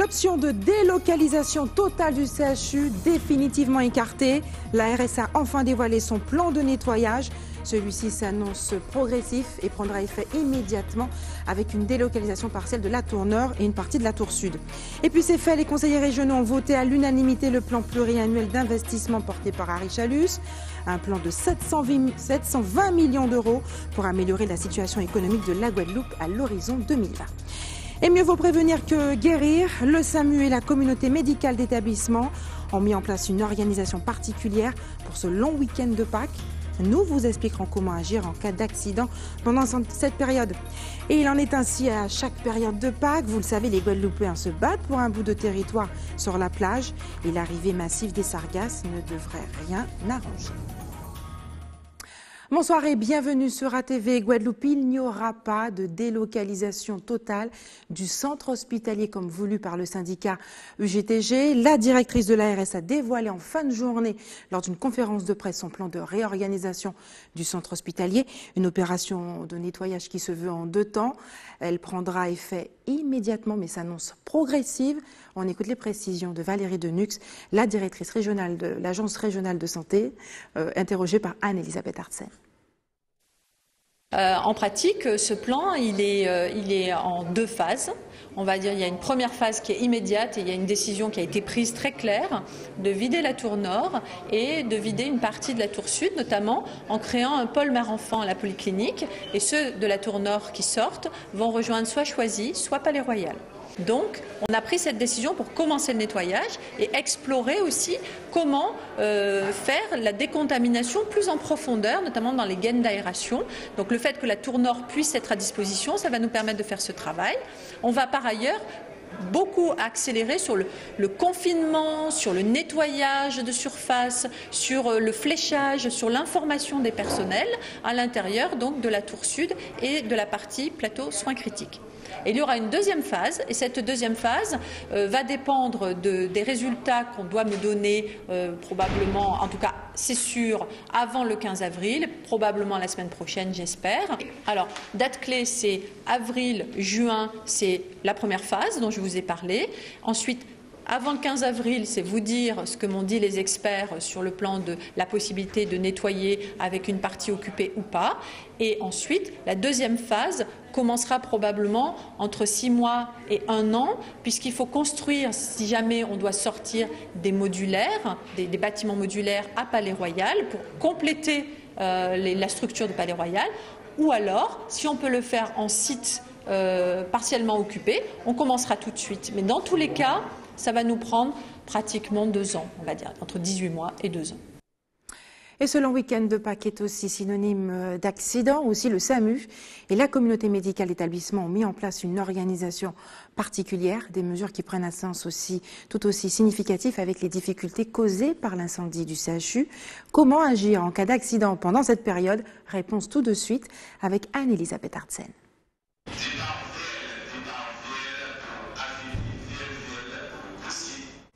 L'option de délocalisation totale du CHU définitivement écartée. La RS a enfin dévoilé son plan de nettoyage. Celui-ci s'annonce progressif et prendra effet immédiatement avec une délocalisation partielle de la tour Nord et une partie de la tour Sud. Et puis c'est fait, les conseillers régionaux ont voté à l'unanimité le plan pluriannuel d'investissement porté par Harry Chalus. Un plan de 720 millions d'euros pour améliorer la situation économique de la Guadeloupe à l'horizon 2020. Et mieux vaut prévenir que guérir. Le SAMU et la communauté médicale d'établissement ont mis en place une organisation particulière pour ce long week-end de Pâques. Nous vous expliquerons comment agir en cas d'accident pendant cette période. Et il en est ainsi à chaque période de Pâques. Vous le savez, les Guadeloupéens se battent pour un bout de territoire sur la plage. Et l'arrivée massive des sargasses ne devrait rien arranger. Bonsoir et bienvenue sur ATV Guadeloupe. Il n'y aura pas de délocalisation totale du centre hospitalier comme voulu par le syndicat UGTG. La directrice de l'ARS a dévoilé en fin de journée, lors d'une conférence de presse, son plan de réorganisation du centre hospitalier. Une opération de nettoyage qui se veut en 2 temps. Elle prendra effet immédiatement mais s'annonce progressive. On écoute les précisions de Valérie Denux, la directrice régionale de l'Agence régionale de santé, interrogée par Anne-Elisabeth Artsen. En pratique, ce plan, il est en 2 phases. On va dire il y a une première phase qui est immédiate et il y a une décision qui a été prise très claire de vider la tour Nord et de vider une partie de la tour Sud, notamment en créant un pôle mère-enfant à la polyclinique. Et ceux de la tour Nord qui sortent vont rejoindre soit Choisy, soit Palais Royal. Donc, on a pris cette décision pour commencer le nettoyage et explorer aussi comment faire la décontamination plus en profondeur, notamment dans les gaines d'aération. Donc, le fait que la tour Nord puisse être à disposition, ça va nous permettre de faire ce travail. On va par ailleurs beaucoup accélérer sur le confinement, sur le nettoyage de surface, sur le fléchage, sur l'information des personnels à l'intérieur donc de la tour Sud et de la partie plateau soins critiques. Et il y aura une deuxième phase, et cette deuxième phase va dépendre des résultats qu'on doit me donner probablement, en tout cas c'est sûr, avant le 15 avril, probablement la semaine prochaine j'espère. Alors, date clé c'est avril, juin, c'est la première phase dont je vous ai parlé. Ensuite, avant le 15 avril, c'est vous dire ce que m'ont dit les experts sur le plan de la possibilité de nettoyer avec une partie occupée ou pas. Et ensuite, la deuxième phase commencera probablement entre 6 mois et 1 an, puisqu'il faut construire, si jamais on doit sortir des modulaires, des bâtiments modulaires à Palais Royal pour compléter la structure de Palais Royal, ou alors, si on peut le faire en site partiellement occupé, on commencera tout de suite. Mais dans tous les cas, ça va nous prendre pratiquement 2 ans, on va dire, entre 18 mois et 2 ans. Et ce long week-end de Pâques est aussi synonyme d'accident. Aussi, le SAMU et la communauté médicale d'établissement ont mis en place une organisation particulière, des mesures qui prennent un sens aussi, tout aussi significatif avec les difficultés causées par l'incendie du CHU. Comment agir en cas d'accident pendant cette période? Réponse tout de suite avec Anne-Elisabeth Artsen.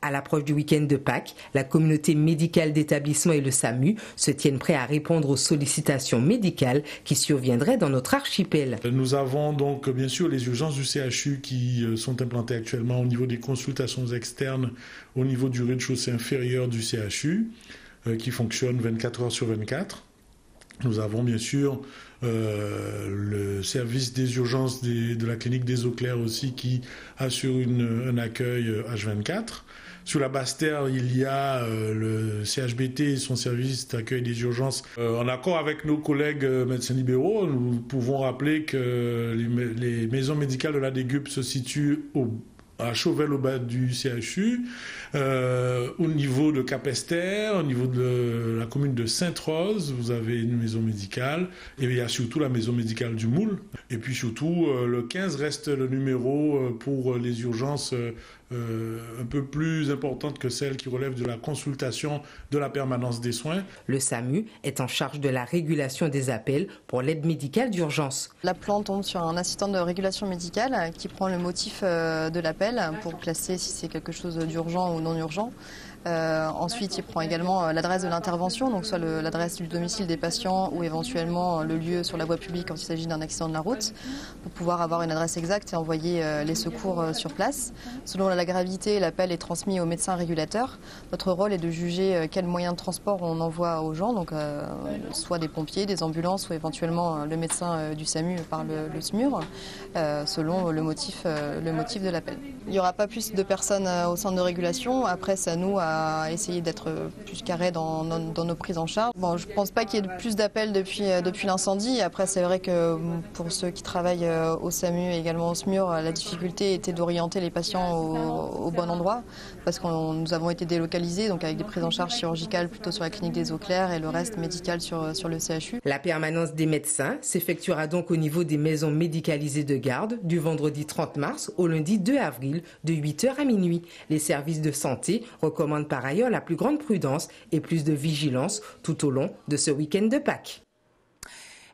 À l'approche du week-end de Pâques, la communauté médicale d'établissement et le SAMU se tiennent prêts à répondre aux sollicitations médicales qui surviendraient dans notre archipel. Nous avons donc bien sûr les urgences du CHU qui sont implantées actuellement au niveau des consultations externes, au niveau du rez-de-chaussée inférieur du CHU, qui fonctionne 24 heures sur 24. Nous avons bien sûr le service des urgences de la clinique des Eaux Claires aussi qui assure un accueil H24. Sur la Basse-Terre, il y a le CHBT et son service d'accueil des urgences. En accord avec nos collègues médecins libéraux, nous pouvons rappeler que les maisons médicales de la DGUP se situent à Chauvel au bas du CHU, au niveau de Capesterre, au niveau de la commune de Sainte-Rose, vous avez une maison médicale, et il y a surtout la maison médicale du Moule. Et puis surtout, le 15 reste le numéro pour les urgences un peu plus importantes que celles qui relèvent de la consultation de la permanence des soins. Le SAMU est en charge de la régulation des appels pour l'aide médicale d'urgence. L'appelant tombe sur un assistant de régulation médicale qui prend le motif de l'appel pour classer si c'est quelque chose d'urgent ou non urgent. Ensuite, il prend également l'adresse de l'intervention, donc soit l'adresse du domicile des patients ou éventuellement le lieu sur la voie publique quand il s'agit d'un accident de la route, pour pouvoir avoir une adresse exacte et envoyer les secours sur place. Selon la gravité, l'appel est transmis au médecin régulateur. Notre rôle est de juger quels moyens de transport on envoie aux gens, donc soit des pompiers, des ambulances ou éventuellement le médecin du SAMU par le SMUR, selon le motif de l'appel. Il n'y aura pas plus de personnes au centre de régulation. Après, c'est à nous à essayer d'être plus carrés dans nos prises en charge. Bon, je ne pense pas qu'il y ait plus d'appels depuis l'incendie. Après, c'est vrai que pour ceux qui travaillent au SAMU et également au SMUR, la difficulté était d'orienter les patients au bon endroit parce que nous avons été délocalisés, donc avec des prises en charge chirurgicales plutôt sur la clinique des Eaux Claires et le reste médical sur le CHU. La permanence des médecins s'effectuera donc au niveau des maisons médicalisées de garde du vendredi 30 mars au lundi 2 avril de 8h à minuit. Les services de santé recommandent par ailleurs la plus grande prudence et plus de vigilance tout au long de ce week-end de Pâques.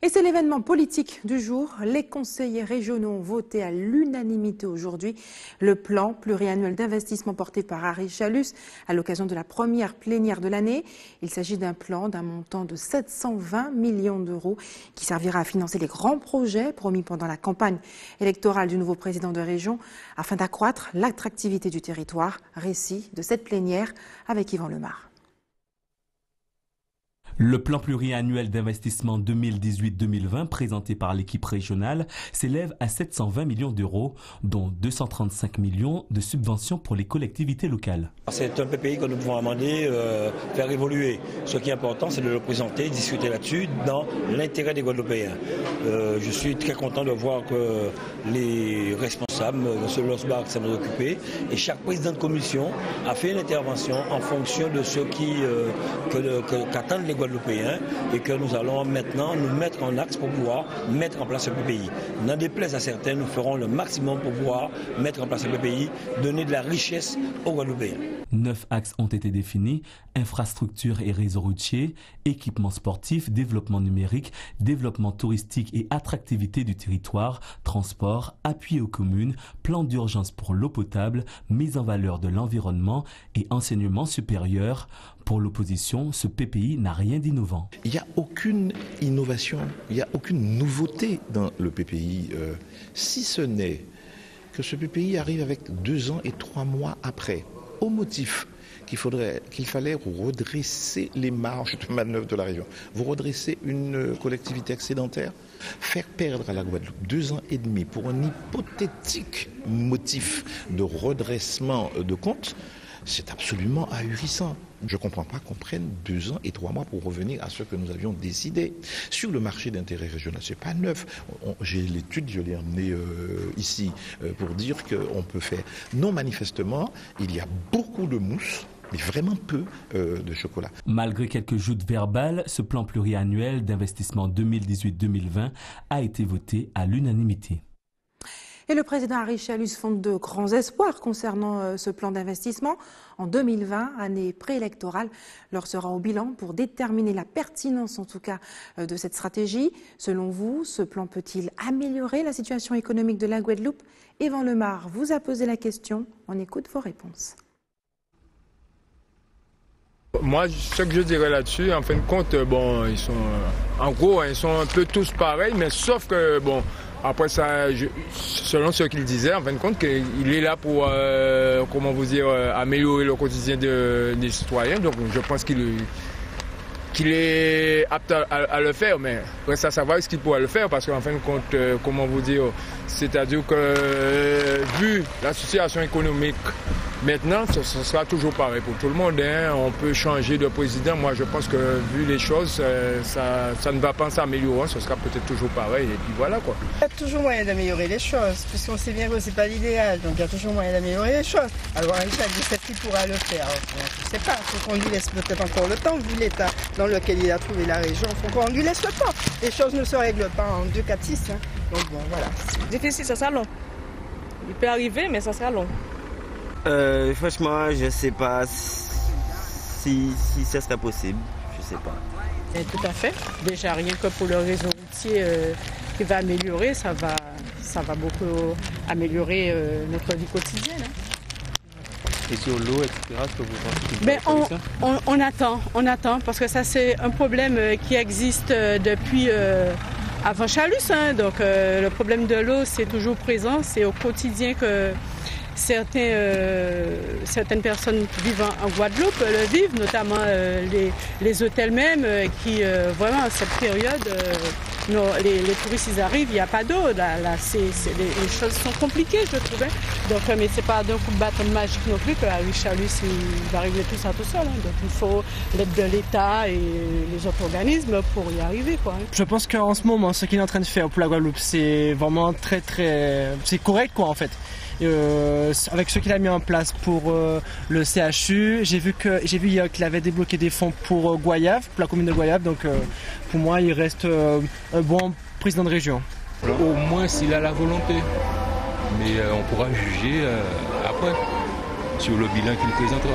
Et c'est l'événement politique du jour. Les conseillers régionaux ont voté à l'unanimité aujourd'hui le plan pluriannuel d'investissement porté par Harry Chalus à l'occasion de la première plénière de l'année. Il s'agit d'un plan d'un montant de 720 millions d'euros qui servira à financer les grands projets promis pendant la campagne électorale du nouveau président de région afin d'accroître l'attractivité du territoire. Récit de cette plénière avec Yvan Lemar. Le plan pluriannuel d'investissement 2018-2020 présenté par l'équipe régionale s'élève à 720 millions d'euros, dont 235 millions de subventions pour les collectivités locales. C'est un PPI que nous pouvons amender, faire évoluer. Ce qui est important, c'est de le présenter, discuter là-dessus dans l'intérêt des Guadeloupéens. Je suis très content de voir que les responsables, M. Losbach s'en est occupé, et chaque président de commission a fait une intervention en fonction de ce qu'attendent les Guadeloupéens et que nous allons maintenant nous mettre en axe pour pouvoir mettre en place ce PPI. N'en déplaise à certains, nous ferons le maximum pour pouvoir mettre en place ce PPI, donner de la richesse aux Guadeloupéens. 9 axes ont été définis: infrastructures et réseaux routiers, équipements sportifs, développement numérique, développement touristique et attractivité du territoire, transport, appui aux communes, plan d'urgence pour l'eau potable, mise en valeur de l'environnement et enseignement supérieur. Pour l'opposition, ce PPI n'a rien d'innovant. Il n'y a aucune innovation, il n'y a aucune nouveauté dans le PPI, si ce n'est que ce PPI arrive avec 2 ans et 3 mois après, au motif qu'il fallait redresser les marges de manœuvre de la région. Vous redressez une collectivité excédentaire, faire perdre à la Guadeloupe 2 ans et demi pour un hypothétique motif de redressement de comptes, c'est absolument ahurissant. Je ne comprends pas qu'on prenne 2 ans et 3 mois pour revenir à ce que nous avions décidé. Sur le marché d'intérêt régional, ce n'est pas neuf. J'ai l'étude, je l'ai emmenée ici pour dire qu'on peut faire. Non, manifestement, il y a beaucoup de mousse, mais vraiment peu de chocolat. Malgré quelques joutes verbales, ce plan pluriannuel d'investissement 2018-2020 a été voté à l'unanimité. Et le président Harry Chalus fonde de grands espoirs concernant ce plan d'investissement. En 2020, année préélectorale, l'heure sera au bilan pour déterminer la pertinence, en tout cas, de cette stratégie. Selon vous, ce plan peut-il améliorer la situation économique de la Guadeloupe? Yvan Lemar vous a posé la question. On écoute vos réponses. Moi, ce que je dirais là-dessus, en fin de compte, bon, ils sont un peu tous pareils, mais sauf que, bon, après ça, selon ce qu'il disait, en fin de compte, qu'il est là pour, améliorer le quotidien des citoyens. Donc, je pense qu'il est apte à le faire, mais reste à savoir ce qu'il pourrait le faire, parce qu'en fin de compte, c'est-à-dire que vu la situation économique maintenant, ce sera toujours pareil pour tout le monde. On peut changer de président. Moi, je pense que vu les choses, ça ne va pas s'améliorer. Ce sera peut-être toujours pareil. Et puis voilà quoi. Il y a toujours moyen d'améliorer les choses, puisqu'on sait bien que ce n'est pas l'idéal. Donc il y a toujours moyen d'améliorer les choses. Alors Richard dit c'est qui pourra le faire. Je ne sais pas. Il faut qu'on lui laisse peut-être encore le temps, vu l'état dans lequel il a trouvé la région. Il faut qu'on lui laisse le temps. Les choses ne se règlent pas en 2, 4, 6. Donc bon, voilà. C'est difficile, ça sera long. Il peut arriver, mais ça sera long. Franchement, je ne sais pas si ça serait possible. Je ne sais pas. Et tout à fait. Déjà, rien que pour le réseau routier qui va améliorer, ça va beaucoup améliorer notre vie quotidienne. Et sur l'eau, etc., est-ce que vous pensez on attend, parce que ça c'est un problème qui existe depuis avant Chalus. Donc le problème de l'eau, c'est toujours présent, c'est au quotidien que certaines personnes vivant en Guadeloupe le vivent, notamment les hôtels même, qui vraiment à cette période, les touristes ils arrivent, il n'y a pas d'eau. Là, les choses sont compliquées, je trouve. Donc, mais c'est pas d'un coup de bâton magique non plus que la Chalus il va régler tout ça tout seul. Donc il faut l'aide de l'État et les autres organismes pour y arriver, quoi. Je pense qu'en ce moment, ce qu'il est en train de faire pour la Guadeloupe, c'est vraiment c'est correct, quoi, en fait. Avec ce qu'il a mis en place pour le CHU, j'ai vu hier qu'il avait débloqué des fonds pour Goyave, pour la commune de Goyave. Donc pour moi, il reste un bon président de région. Au moins s'il a la volonté. Mais on pourra juger après sur le bilan qu'il présentera.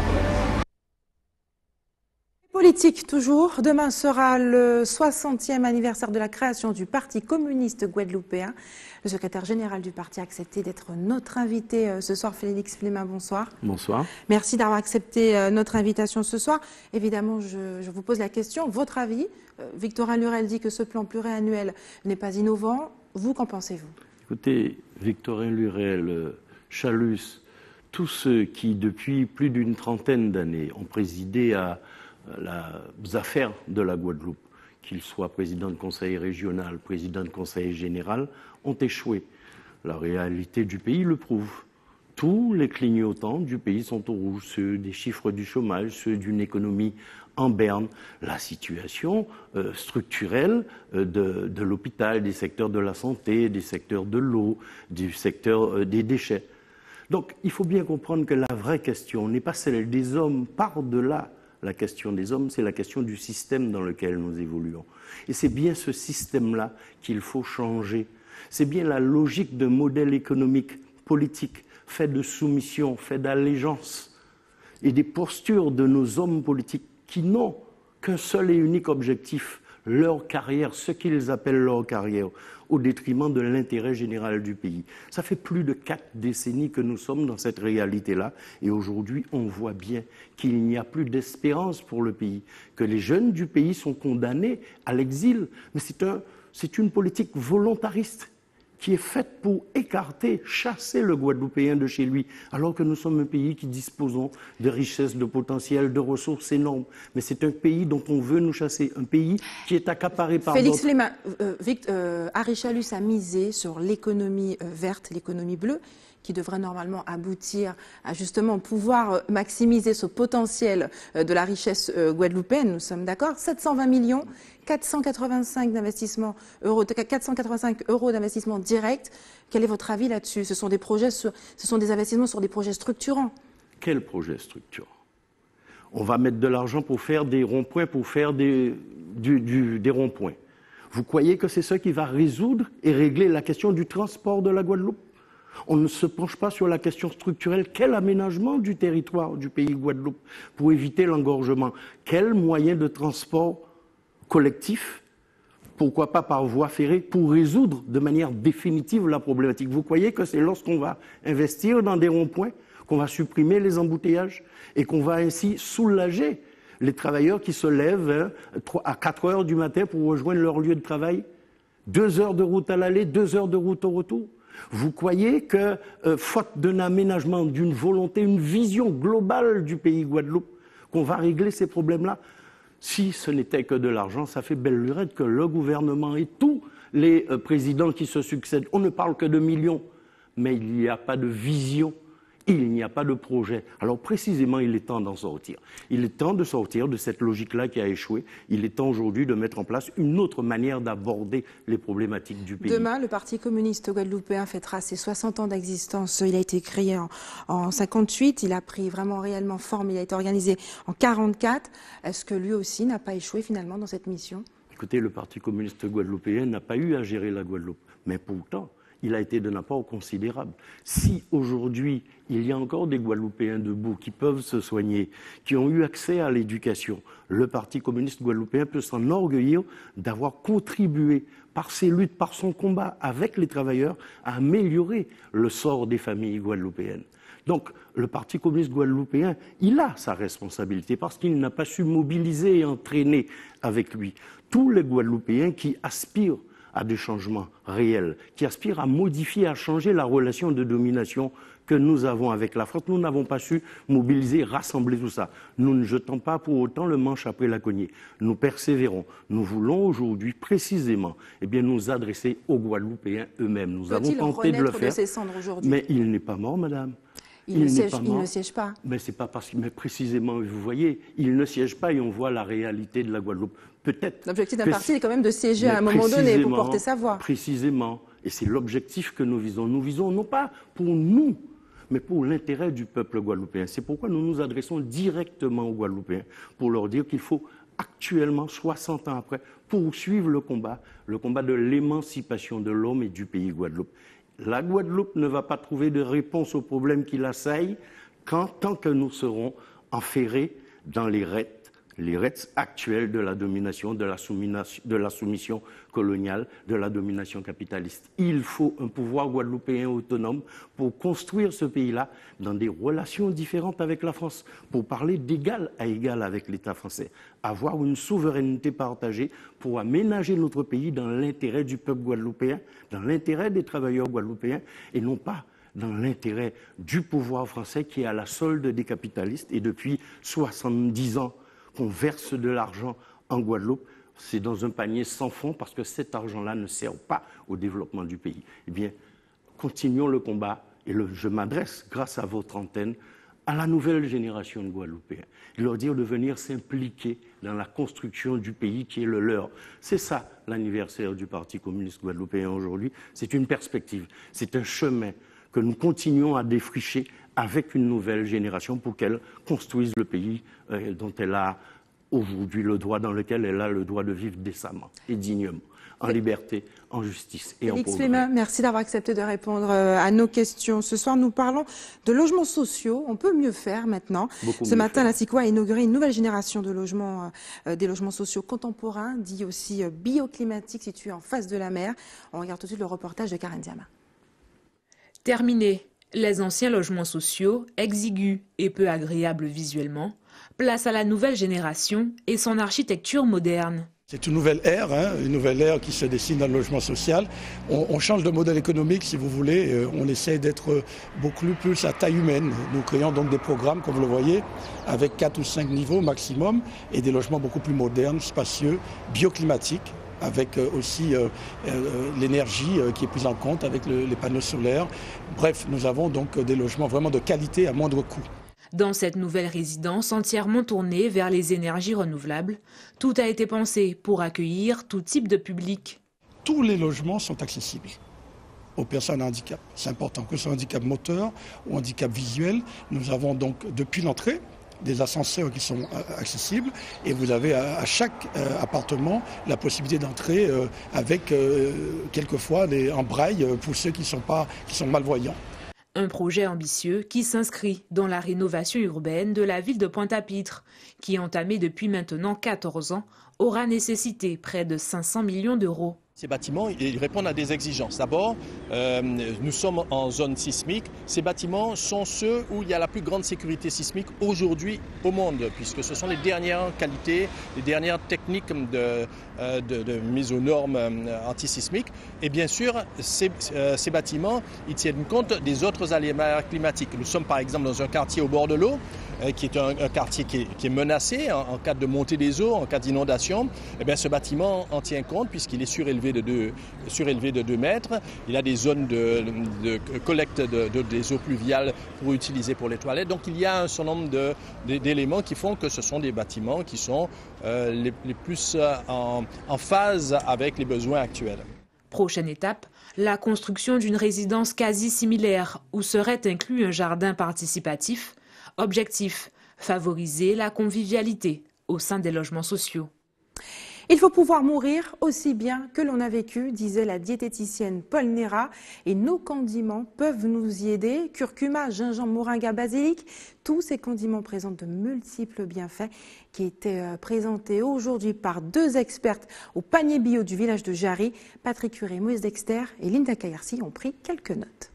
Politique toujours. Demain sera le 60e anniversaire de la création du Parti communiste guadeloupéen. Le secrétaire général du parti a accepté d'être notre invité ce soir. Félix Flemin, bonsoir. Bonsoir. Merci d'avoir accepté notre invitation ce soir. Évidemment, je vous pose la question. Votre avis? Victorin Lurel dit que ce plan pluriannuel n'est pas innovant. Vous, qu'en pensez-vous? Écoutez, Victorin Lurel, Chalus, tous ceux qui, depuis plus d'une trentaine d'années, ont présidé à les affaires de la Guadeloupe, qu'ils soient président de conseil régional, président de conseil général, ont échoué. La réalité du pays le prouve. Tous les clignotants du pays sont au rouge, ceux des chiffres du chômage, ceux d'une économie en berne, la situation structurelle de l'hôpital, des secteurs de la santé, des secteurs de l'eau, du secteur des déchets. Donc il faut bien comprendre que la vraie question n'est pas celle des hommes, par-delà la question des hommes, c'est la question du système dans lequel nous évoluons. Et c'est bien ce système-là qu'il faut changer. C'est bien la logique d'un modèle économique, politique, fait de soumission, fait d'allégeance, et des postures de nos hommes politiques qui n'ont qu'un seul et unique objectif, leur carrière, ce qu'ils appellent leur carrière, au détriment de l'intérêt général du pays. Ça fait plus de 4 décennies que nous sommes dans cette réalité-là, et aujourd'hui, on voit bien qu'il n'y a plus d'espérance pour le pays, que les jeunes du pays sont condamnés à l'exil. Mais c'est une politique volontariste qui est faite pour écarter, chasser le Guadeloupéen de chez lui, alors que nous sommes un pays qui disposons de richesses, de potentiel, de ressources énormes. Mais c'est un pays dont on veut nous chasser, un pays qui est accaparé par Félix Flemin, Harry Chalus a misé sur l'économie verte, l'économie bleue, qui devrait normalement aboutir à justement pouvoir maximiser ce potentiel de la richesse guadeloupéenne, nous sommes d'accord. 720 millions, 485 euros d'investissement direct. Quel est votre avis là-dessus? Ce sont des investissements sur des projets structurants. Quel projet structurant? On va mettre de l'argent pour faire des ronds-points, pour faire des ronds-points. Vous croyez que c'est ça qui va résoudre et régler la question du transport de la Guadeloupe? On ne se penche pas sur la question structurelle. Quel aménagement du territoire du pays Guadeloupe pour éviter l'engorgement? Quels moyens de transport collectif, pourquoi pas par voie ferrée, pour résoudre de manière définitive la problématique? Vous croyez que c'est lorsqu'on va investir dans des ronds-points qu'on va supprimer les embouteillages et qu'on va ainsi soulager les travailleurs qui se lèvent à 4 heures du matin pour rejoindre leur lieu de travail? 2 heures de route à l'aller, 2 heures de route au retour? Vous croyez que, faute d'un aménagement, d'une volonté, une vision globale du pays Guadeloupe, qu'on va régler ces problèmes-là? Si ce n'était que de l'argent, ça fait belle lurette que le gouvernement et tous les présidents qui se succèdent, on ne parle que de millions, mais il n'y a pas de vision, il n'y a pas de projet. Alors précisément, il est temps d'en sortir. Il est temps de sortir de cette logique-là qui a échoué. Il est temps aujourd'hui de mettre en place une autre manière d'aborder les problématiques du pays. Demain, le Parti communiste guadeloupéen fêtera ses 60 ans d'existence. Il a été créé en 58. Il a pris vraiment réellement forme. Il a été organisé en 44. Est-ce que lui aussi n'a pas échoué finalement dans cette mission? Écoutez, le Parti communiste guadeloupéen n'a pas eu à gérer la Guadeloupe. Mais pourtant, il a été d'un apport considérable. Si aujourd'hui, il y a encore des Guadeloupéens debout qui peuvent se soigner, qui ont eu accès à l'éducation, le Parti communiste guadeloupéen peut s'enorgueillir d'avoir contribué par ses luttes, par son combat avec les travailleurs, à améliorer le sort des familles guadeloupéennes. Donc, le Parti communiste guadeloupéen, il a sa responsabilité parce qu'il n'a pas su mobiliser et entraîner avec lui tous les Guadeloupéens qui aspirent à des changements réels, qui aspirent à modifier, à changer la relation de domination que nous avons avec la France. Nous n'avons pas su mobiliser, rassembler tout ça. Nous ne jetons pas pour autant le manche après la cognée. Nous persévérons. Nous voulons aujourd'hui précisément nous adresser aux Guadeloupéens eux-mêmes. Nous avons tenté de le faire, mais il n'est pas mort, madame. Il ne siège pas. Mais c'est pas parce que, mais précisément, vous voyez, il ne siège pas et on voit la réalité de la Guadeloupe. Peut-être. L'objectif d'un parti est quand même de siéger à un moment donné pour porter sa voix. Précisément. Et c'est l'objectif que nous visons. Nous visons non pas pour nous, mais pour l'intérêt du peuple guadeloupéen. C'est pourquoi nous nous adressons directement aux Guadeloupéens pour leur dire qu'il faut actuellement, 60 ans après, poursuivre le combat de l'émancipation de l'homme et du pays Guadeloupe. La Guadeloupe ne va pas trouver de réponse aux problèmes qui l'assaillent tant que nous serons enferrés dans les rêtes actuels de la domination, de la soumission coloniale, de la domination capitaliste. Il faut un pouvoir guadeloupéen autonome pour construire ce pays-là dans des relations différentes avec la France, pour parler d'égal à égal avec l'État français, avoir une souveraineté partagée pour aménager notre pays dans l'intérêt du peuple guadeloupéen, dans l'intérêt des travailleurs guadeloupéens et non pas dans l'intérêt du pouvoir français qui est à la solde des capitalistes. Et depuis 70 ans, qu'on verse de l'argent en Guadeloupe, c'est dans un panier sans fond parce que cet argent-là ne sert pas au développement du pays. Eh bien, continuons le combat et je m'adresse, grâce à votre antenne, à la nouvelle génération de Guadeloupéens, de leur dire de venir s'impliquer dans la construction du pays qui est le leur. C'est ça l'anniversaire du Parti communiste guadeloupéen aujourd'hui. C'est une perspective, c'est un chemin que nous continuons à défricher avec une nouvelle génération pour qu'elle construise le pays dont elle a aujourd'hui le droit, dans lequel elle a le droit de vivre décemment et dignement, en liberté, en justice et en progrès. Félix, merci d'avoir accepté de répondre à nos questions. Ce soir, nous parlons de logements sociaux. On peut mieux faire maintenant. Ce matin, la CICOA a inauguré une nouvelle génération de logements, des logements sociaux contemporains, dits aussi bioclimatiques, situés en face de la mer. On regarde tout de suite le reportage de Karen Diama. Terminé. Les anciens logements sociaux, exigus et peu agréables visuellement, place à la nouvelle génération et son architecture moderne. C'est une nouvelle ère, une nouvelle ère qui se dessine dans le logement social. On change de modèle économique, si vous voulez. On essaie d'être beaucoup plus à taille humaine. Nous créons donc des programmes, comme vous le voyez, avec 4 ou 5 niveaux maximum et des logements beaucoup plus modernes, spacieux, bioclimatiques, avec aussi l'énergie qui est prise en compte avec les panneaux solaires. Bref, nous avons donc des logements vraiment de qualité à moindre coût. Dans cette nouvelle résidence entièrement tournée vers les énergies renouvelables, tout a été pensé pour accueillir tout type de public. Tous les logements sont accessibles aux personnes à handicap. C'est important, que ce soit handicap moteur ou handicap visuel. Nous avons donc, depuis l'entrée, des ascenseurs qui sont accessibles et vous avez à chaque appartement la possibilité d'entrer avec quelquefois en braille pour ceux qui sont malvoyants. Un projet ambitieux qui s'inscrit dans la rénovation urbaine de la ville de Pointe-à-Pitre, qui, entamée depuis maintenant 14 ans, aura nécessité près de 500 millions d'euros. Ces bâtiments, ils répondent à des exigences. D'abord, nous sommes en zone sismique. Ces bâtiments sont ceux où il y a la plus grande sécurité sismique aujourd'hui au monde, puisque ce sont les dernières qualités, les dernières techniques de mise aux normes antisismiques. Et bien sûr, ces bâtiments, ils tiennent compte des autres aléas climatiques. Nous sommes par exemple dans un quartier au bord de l'eau, qui est un quartier qui est menacé en cas de montée des eaux, en cas d'inondation. Eh bien, ce bâtiment en tient compte puisqu'il est surélevé de 2 mètres. Il a des zones de collecte des eaux pluviales pour utiliser pour les toilettes. Donc il y a un certain nombre d'éléments qui font que ce sont des bâtiments qui sont les plus en phase avec les besoins actuels. Prochaine étape, la construction d'une résidence quasi similaire où serait inclus un jardin participatif. Objectif, favoriser la convivialité au sein des logements sociaux. Il faut pouvoir mourir aussi bien que l'on a vécu, disait la diététicienne Paul Néra. Et nos condiments peuvent nous y aider. Curcuma, gingembre, moringa, basilic, tous ces condiments présentent de multiples bienfaits qui étaient présentés aujourd'hui par 2 expertes au panier bio du village de Jarry. Patrick Curé, Moïse Dexter et Linda Kayarsi ont pris quelques notes.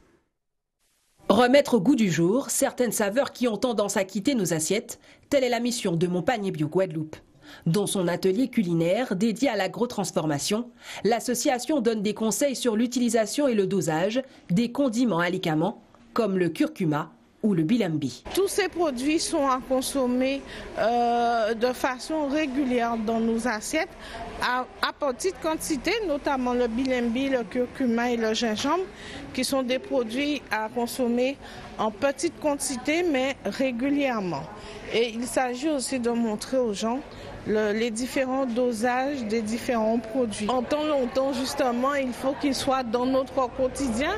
Remettre au goût du jour certaines saveurs qui ont tendance à quitter nos assiettes, telle est la mission de Mon Panier Bio Guadeloupe. Dans son atelier culinaire dédié à l'agrotransformation, l'association donne des conseils sur l'utilisation et le dosage des condiments alicaments comme le curcuma ou le bilembi. Tous ces produits sont à consommer de façon régulière dans nos assiettes à petite quantité, notamment le bilembi, le curcuma et le gingembre, qui sont des produits à consommer en petite quantité mais régulièrement. Et il s'agit aussi de montrer aux gens les différents dosages des différents produits. En temps longtemps, justement, il faut qu'ils soient dans notre quotidien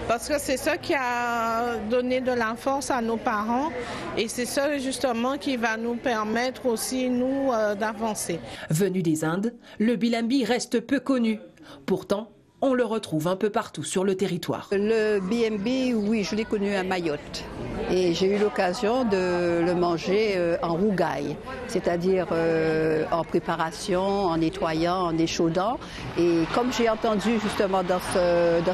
parce que c'est ça qui a donné de la force à nos parents et c'est ça justement qui va nous permettre aussi, nous, d'avancer. Venu des Indes, le bilembi reste peu connu. Pourtant, on le retrouve un peu partout sur le territoire. Le bilembi, oui, je l'ai connu à Mayotte. Et j'ai eu l'occasion de le manger en rougaille, c'est-à-dire en préparation, en nettoyant, en échaudant. Et comme j'ai entendu justement dans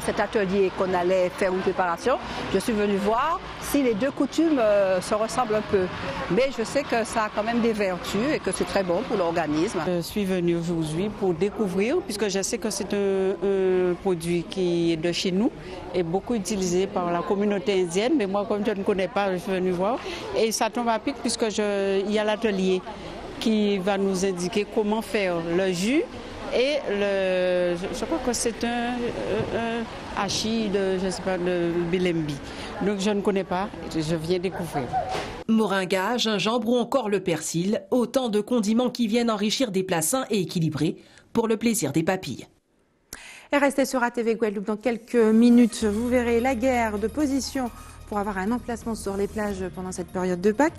cet atelier qu'on allait faire une préparation, je suis venue voir si les deux coutumes se ressemblent un peu. Mais je sais que ça a quand même des vertus et que c'est très bon pour l'organisme. Je suis venue aujourd'hui pour découvrir, puisque je sais que c'est un produit qui est de chez nous et beaucoup utilisé par la communauté indienne. Mais moi, comme je ne connais pas, je suis venue voir. Et ça tombe à pic puisque il y a l'atelier qui va nous indiquer comment faire le jus et je crois que c'est un hachis de bilembi. Donc je ne connais pas, je viens découvrir. Moringa, gingembre ou encore le persil, autant de condiments qui viennent enrichir des plats sains et équilibrés pour le plaisir des papilles. Et restez sur ATV Guadeloupe dans quelques minutes. Vous verrez la guerre de position pour avoir un emplacement sur les plages pendant cette période de Pâques.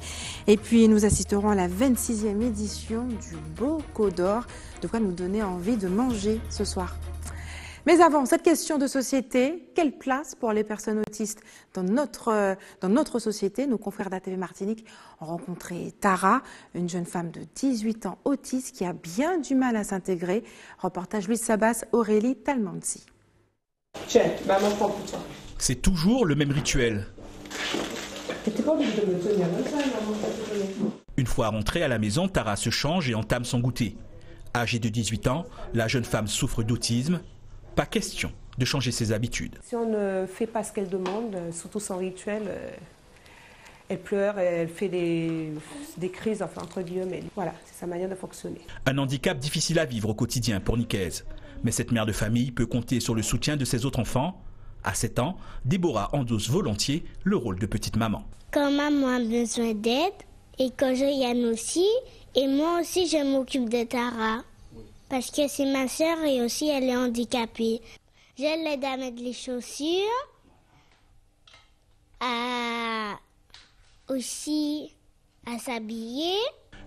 Et puis nous assisterons à la 26e édition du Bocaux d'Or, de quoi nous donner envie de manger ce soir. Mais avant, cette question de société, quelle place pour les personnes autistes dans notre société? Nos confrères d'ATV Martinique ont rencontré Tara, une jeune femme de 18 ans autiste qui a bien du mal à s'intégrer. Reportage Louis Sabas, Aurélie Talmansi. Tiens, maman prend pour toi. C'est toujours le même rituel. T'étais pas obligée de me tenir comme ça, maman. Une fois rentrée à la maison, Tara se change et entame son goûter. Âgée de 18 ans, la jeune femme souffre d'autisme. Pas question de changer ses habitudes. Si on ne fait pas ce qu'elle demande, surtout sans rituel, elle pleure, elle fait des crises, enfin entre guillemets. Voilà, c'est sa manière de fonctionner. Un handicap difficile à vivre au quotidien pour Nicaise. Mais cette mère de famille peut compter sur le soutien de ses autres enfants. À 7 ans, Déborah endosse volontiers le rôle de petite maman. Quand maman a besoin d'aide, et quand Yann aussi, et moi aussi je m'occupe de Tara. Parce que c'est ma sœur et aussi elle est handicapée. Je l'aide à mettre les chaussures, aussi à s'habiller.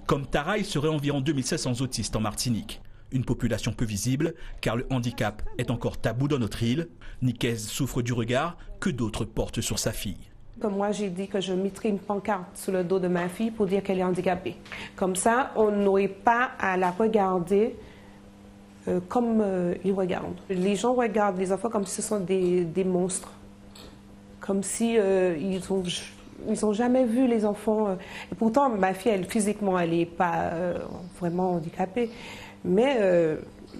Comme Tara, il serait environ 2500 autistes en Martinique. Une population peu visible, car le handicap est encore tabou dans notre île. Nicaise souffre du regard que d'autres portent sur sa fille. Comme moi, j'ai dit que je mettrais une pancarte sur le dos de ma fille pour dire qu'elle est handicapée. Comme ça, on n'aurait pas à la regarder comme ils regardent. Les gens regardent les enfants comme si ce sont des monstres. Comme si ils ont jamais vu les enfants. Et pourtant, ma fille, physiquement, elle n'est pas vraiment handicapée. Mais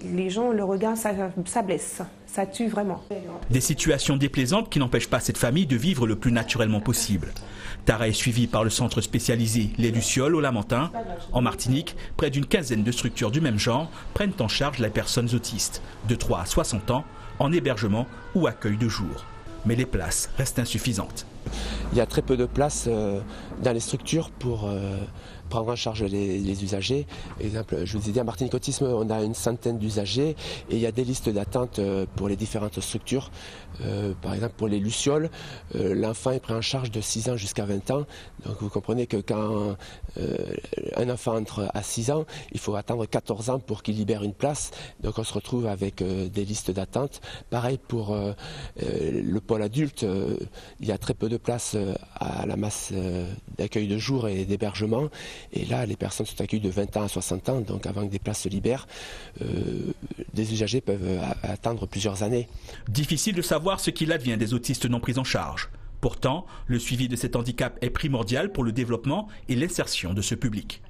les gens, le regard, ça blesse. Ça tue vraiment. Des situations déplaisantes qui n'empêchent pas cette famille de vivre le plus naturellement possible. Tara est suivie par le centre spécialisé Les Lucioles au Lamentin. En Martinique, près d'une quinzaine de structures du même genre prennent en charge les personnes autistes, de 3 à 60 ans, en hébergement ou accueil de jour. Mais les places restent insuffisantes. Il y a très peu de places dans les structures pour prendre en charge les usagers. Exemple, je vous ai dit, à Martinique Autisme, on a une centaine d'usagers et il y a des listes d'attente pour les différentes structures. Par exemple, pour les Lucioles, l'enfant est pris en charge de 6 ans jusqu'à 20 ans. Donc vous comprenez que quand un enfant entre à 6 ans, il faut attendre 14 ans pour qu'il libère une place. Donc on se retrouve avec des listes d'attente. Pareil pour le pôle adulte, il y a très peu de places à la masse d'accueil de jour et d'hébergement. Et là, les personnes sont accueillies de 20 ans à 60 ans, donc avant que des places se libèrent, des usagers peuvent attendre plusieurs années. Difficile de savoir ce qu'il advient des autistes non pris en charge. Pourtant, le suivi de cet handicap est primordial pour le développement et l'insertion de ce public.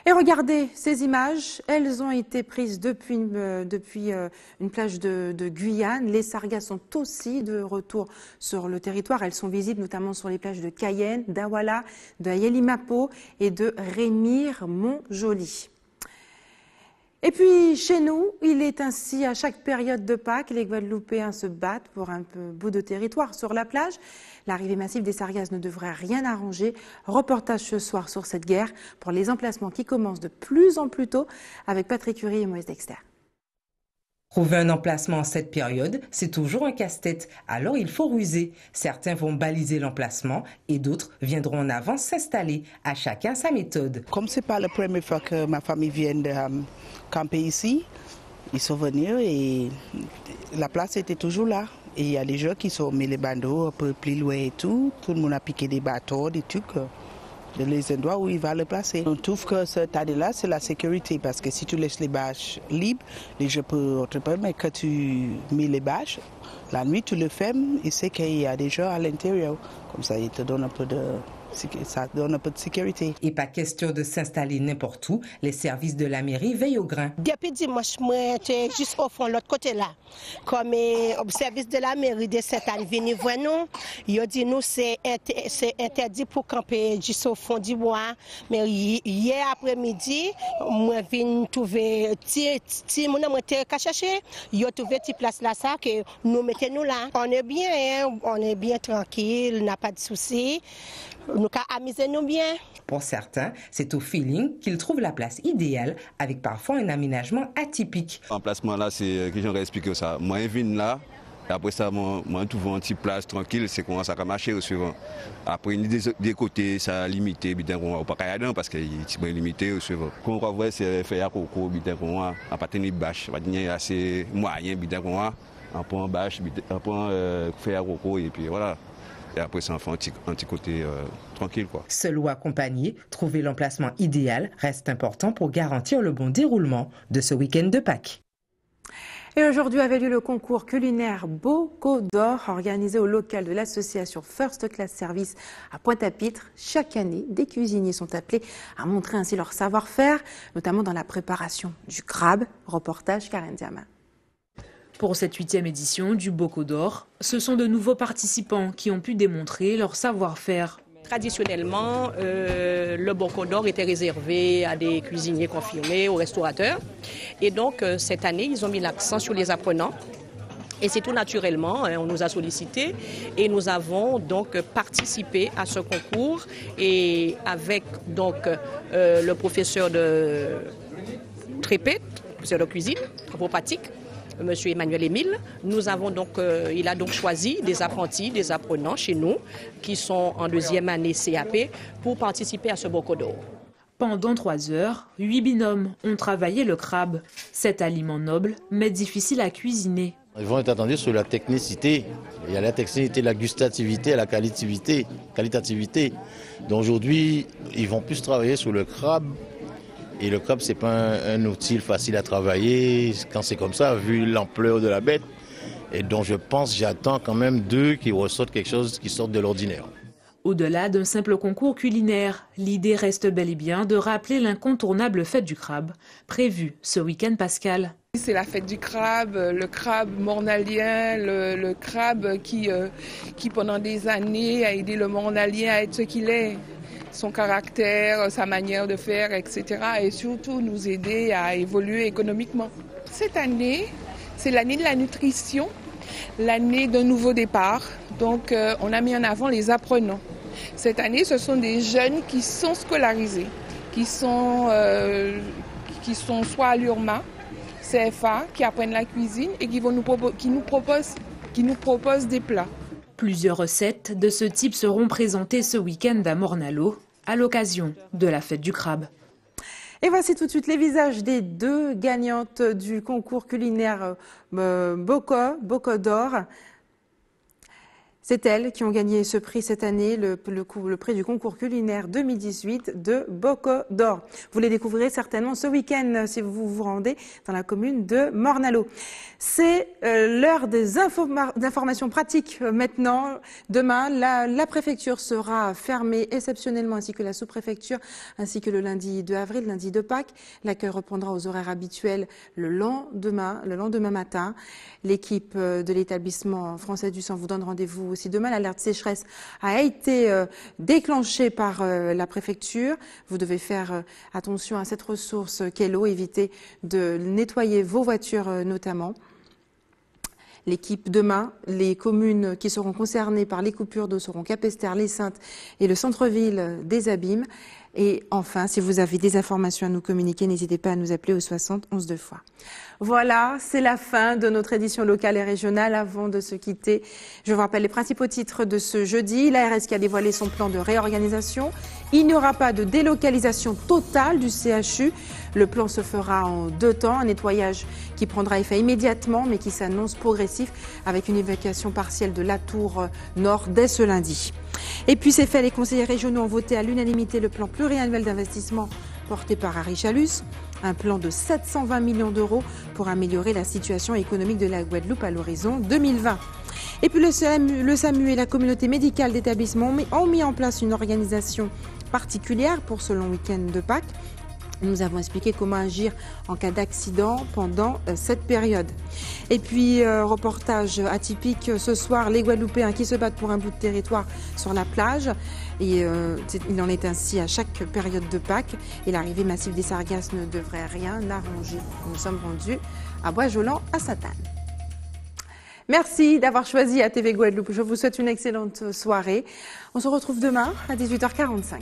Et regardez ces images, elles ont été prises depuis une plage de Guyane. Les sargasses sont aussi de retour sur le territoire. Elles sont visibles notamment sur les plages de Cayenne, d'Awala, de Yelimapo et de Rémire-Montjoly. Et puis, chez nous, il est ainsi à chaque période de Pâques, les Guadeloupéens se battent pour un bout de territoire sur la plage. L'arrivée massive des sargasses ne devrait rien arranger. Reportage ce soir sur cette guerre pour les emplacements qui commencent de plus en plus tôt avec Patrick Curie et Moïse Dexter. Trouver un emplacement en cette période, c'est toujours un casse-tête, alors il faut ruser. Certains vont baliser l'emplacement et d'autres viendront en avance s'installer, à chacun sa méthode. Comme c'est pas la première fois que ma famille vient de camper ici, ils sont venus et la place était toujours là. Et il y a des gens qui sont mis les bandeaux un peu plus loin et tout le monde a piqué des bateaux, des trucs. Les endroits où il va le placer. On trouve que cette année-là, c'est la sécurité parce que si tu laisses les bâches libres, les gens peuvent entreprendre, mais quand tu mets les bâches, la nuit tu le fermes et c'est qu'il y a des gens à l'intérieur. Comme ça, il te donne un peu de sécurité. Et pas question de s'installer n'importe où, les services de la mairie veillent au grain. Depuis dimanche, moi, j'étais juste au fond, l'autre côté là. Comme le service de la mairie de cette année venu voir nous, ils ont dit nous c'est interdit pour camper juste au fond du bois. Mais hier après-midi, moi venu trouver mon nom était caché. Ils ont trouvé cette place là ça que nous mettons là. On est bien tranquille, n'a pas de soucis. Nous amusons-nous bien. Pour certains, c'est au feeling qu'ils trouvent la place idéale avec parfois un aménagement atypique. L'emplacement là, c'est que j'aurais expliqué ça. Moi, je viens là, et après ça, moi, je trouve une petite place tranquille, c'est comment ça va marcher au suivant. Après, des côtés, ça a limité, on va pas y aller parce qu'il est limité au suivant. Quand on voit, c'est faire un coco, on va pas tenir bâche, on va tenir assez moyen, on prend bâche, on prend faire un coco et puis voilà. Et après, ça en fait un petit côté tranquille, quoi. Seul ou accompagné, trouver l'emplacement idéal reste important pour garantir le bon déroulement de ce week-end de Pâques. Et aujourd'hui avait lieu le concours culinaire Bocaux d'Or organisé au local de l'association First Class Service à Pointe-à-Pitre. Chaque année, des cuisiniers sont appelés à montrer ainsi leur savoir-faire, notamment dans la préparation du crabe. Reportage Karen Diama. Pour cette 8e édition du Bocaux d'Or, ce sont de nouveaux participants qui ont pu démontrer leur savoir-faire. Traditionnellement, le Bocaux d'Or était réservé à des cuisiniers confirmés, aux restaurateurs. Et donc, cette année, ils ont mis l'accent sur les apprenants. Et c'est tout naturellement, on nous a sollicité et nous avons donc participé à ce concours. Et avec donc le professeur de Trépé, professeur de cuisine, travaux pratiques, Monsieur Emmanuel Émile, il a donc choisi des apprentis, des apprenants chez nous qui sont en 2e année CAP pour participer à ce Bocaux d'Or. Pendant 3 heures, 8 binômes ont travaillé le crabe. Cet aliment noble, mais difficile à cuisiner. Ils vont être attendus sur la technicité. Il y a la technicité, la gustativité, la qualitativité. Donc aujourd'hui, ils vont plus travailler sur le crabe. Et le crabe, ce n'est pas un outil facile à travailler quand c'est comme ça, vu l'ampleur de la bête. Et donc j'attends quand même d'eux qui ressortent quelque chose qui sorte de l'ordinaire. Au-delà d'un simple concours culinaire, l'idée reste bel et bien de rappeler l'incontournable fête du crabe, prévue ce week-end pascal. C'est la fête du crabe, le crabe mornalien, le crabe qui pendant des années a aidé le mornalien à être ce qu'il est. Son caractère, sa manière de faire, etc. Et surtout nous aider à évoluer économiquement. Cette année, c'est l'année de la nutrition, l'année d'un nouveau départ. Donc on a mis en avant les apprenants. Cette année, ce sont des jeunes qui sont scolarisés, qui sont soit à l'URMA, CFA, qui apprennent la cuisine et qui nous proposent des plats. Plusieurs recettes de ce type seront présentées ce week-end à Morne-à-l'Eau à l'occasion de la fête du crabe. Et voici tout de suite les visages des 2 gagnantes du concours culinaire Bocaux d'Or. C'est elles qui ont gagné ce prix cette année, le prix du concours culinaire 2018 de Bocaux d'Or. Vous les découvrirez certainement ce week-end si vous vous rendez dans la commune de Morne-à-l'Eau. C'est l'heure des informations pratiques maintenant. Demain, la préfecture sera fermée exceptionnellement ainsi que la sous-préfecture, ainsi que le lundi 2 avril, lundi de Pâques. L'accueil reprendra aux horaires habituels le lendemain matin. L'équipe de l'établissement français du sang vous donne rendez-vous aussi demain. L'alerte sécheresse a été déclenchée par la préfecture. Vous devez faire attention à cette ressource qu'est l'eau, éviter de nettoyer vos voitures notamment. L'équipe demain, les communes qui seront concernées par les coupures d'eau seront Capesterre, Les Saintes et le centre-ville des Abîmes. Et enfin, si vous avez des informations à nous communiquer, n'hésitez pas à nous appeler au 60 11 2 fois. Voilà, c'est la fin de notre édition locale et régionale. Avant de se quitter, je vous rappelle les principaux titres de ce jeudi. L'ARS qui a dévoilé son plan de réorganisation. Il n'y aura pas de délocalisation totale du CHU. Le plan se fera en 2 temps. Un nettoyage qui prendra effet immédiatement, mais qui s'annonce progressif, avec une évacuation partielle de la tour nord dès ce lundi. Et puis c'est fait, les conseillers régionaux ont voté à l'unanimité le plan pluriannuel d'investissement porté par Harry Chalus. Un plan de 720 millions d'euros pour améliorer la situation économique de la Guadeloupe à l'horizon 2020. Et puis le SAMU et la communauté médicale d'établissement ont mis en place une organisation particulière pour ce long week-end de Pâques. Nous avons expliqué comment agir en cas d'accident pendant cette période. Et puis, reportage atypique ce soir, les Guadeloupéens qui se battent pour un bout de territoire sur la plage. Et il en est ainsi à chaque période de Pâques. Et l'arrivée massive des sargasses ne devrait rien arranger. Nous sommes rendus à Bois-Jolant, à Sainte-Anne. Merci d'avoir choisi ATV Guadeloupe. Je vous souhaite une excellente soirée. On se retrouve demain à 18h45.